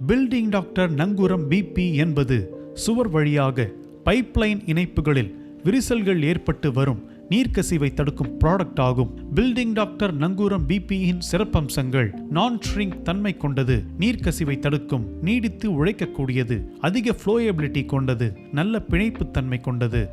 Building doctor நங்கூரம் BP என்பது சுவர் வழியாக பைப்லைன் இணைப்புகளில் விரிசல்கள் ஏற்பட்டு வரும் நீர்க்கசிவை தடுக்கும் ப்ராடக்ட் ஆகும். பில்டிங் டாக்டர் நங்கூரம் பிபியின் சிறப்பம்சங்கள்: நான் ஷ்ரிங்க் தன்மை கொண்டது, நீர்க்கசிவை தடுக்கும், நீடித்து உழைக்கக்கூடியது, அதிக ஃப்ளோயபிலிட்டி கொண்டது, நல்ல பிணைப்பு தன்மை கொண்டது.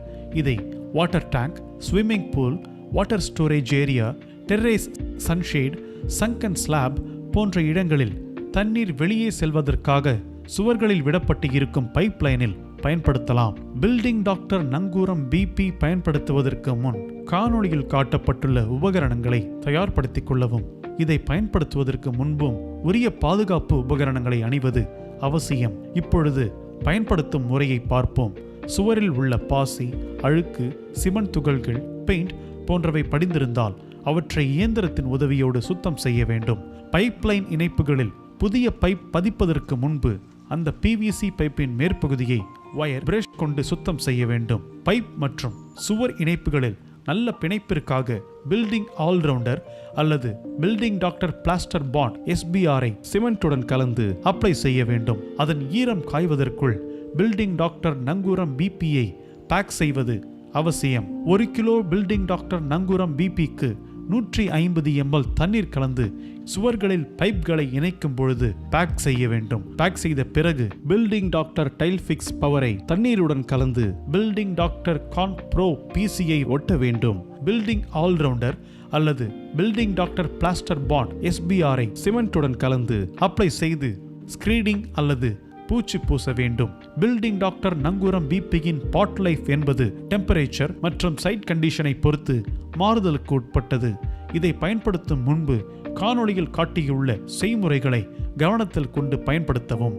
இதை water tank, swimming pool, water storage area, terrace, sunshade, sunken slab போன்ற இடங்களில் தண்ணீர் வெளியே செல்வதற்காக சுவர்களில் விடப்பட்டு இருக்கும் பைப்லைனில் பயன்படுத்தலாம். பில்டிங் டாக்டர் நங்கூரம் பிபி பயன்படுத்துவதற்கு முன் காணொளியில் காட்டப்பட்டுள்ள உபகரணங்களை தயார்படுத்திக் கொள்ளவும். இதை பயன்படுத்துவதற்கு முன்பும் உரிய பாதுகாப்பு உபகரணங்களை அணிவது அவசியம். இப்பொழுது பயன்படுத்தும் முறையை பார்ப்போம். சுவரில் உள்ள பாசி, அழுக்கு, சிமெண்ட் துகள்கள், பெயிண்ட் போன்றவை படிந்திருந்தால் அவற்றை இயந்திரத்தின் உதவியோடு சுத்தம் செய்ய வேண்டும். பைப்லைன் இணைப்புகளில் புதிய பைப் பதிப்பதற்கு முன்பு அந்த பிவிசி பைப்பின் மேற்பகுதியை வயர் பிரஷ் கொண்டு சுத்தம் செய்ய வேண்டும். பைப் மற்றும் சுவர் இணைப்புகளில் நல்ல பிணைப்பிற்காக பில்டிங் ஆல்ரவுண்டர் அல்லது building doctor plaster bond SBR சிமெண்ட்டுடன் கலந்து அப்ளை செய்ய வேண்டும். அதன் ஈரம் காய்வதற்குள் பில்டிங் டாக்டர் நங்கூரம் பிபியை பேக் செய்வது அவசியம். 1 கிலோ பில்டிங் டாக்டர் நங்கூரம் பிபிக்கு 150 ml தண்ணீர் கலந்து சுவர்களில் பைப்களை இணைக்கும் பொழுது பேக் செய்ய வேண்டும். பேக் செய்த பிறகு பில்டிங் டாக்டர் டைல் ஃபிக்ஸ் பவரை தண்ணீருடன் கலந்து பில்டிங் டாக்டர் கான் ப்ரோ பிசியை ஒட்ட வேண்டும். பில்டிங் ஆல்ரவுண்டர் அல்லது building doctor plaster bond SBR சிமெண்ட்டுடன் கலந்து அப்ளை செய்து ஸ்கிரீடிங் அல்லது பூச்சி பூச வேண்டும். பில்டிங் டாக்டர் நங்கூரம் பிபியின் பாட் லைஃப் என்பது டெம்பரேச்சர் மற்றும் சைட் கண்டிஷனை பொறுத்து மாறுதலுக்கு உட்பட்டது. இதை பயன்படுத்தும் முன்பு காணொளியில் காட்டியுள்ள செய்முறைகளை கவனத்தில் கொண்டு பயன்படுத்தவும்.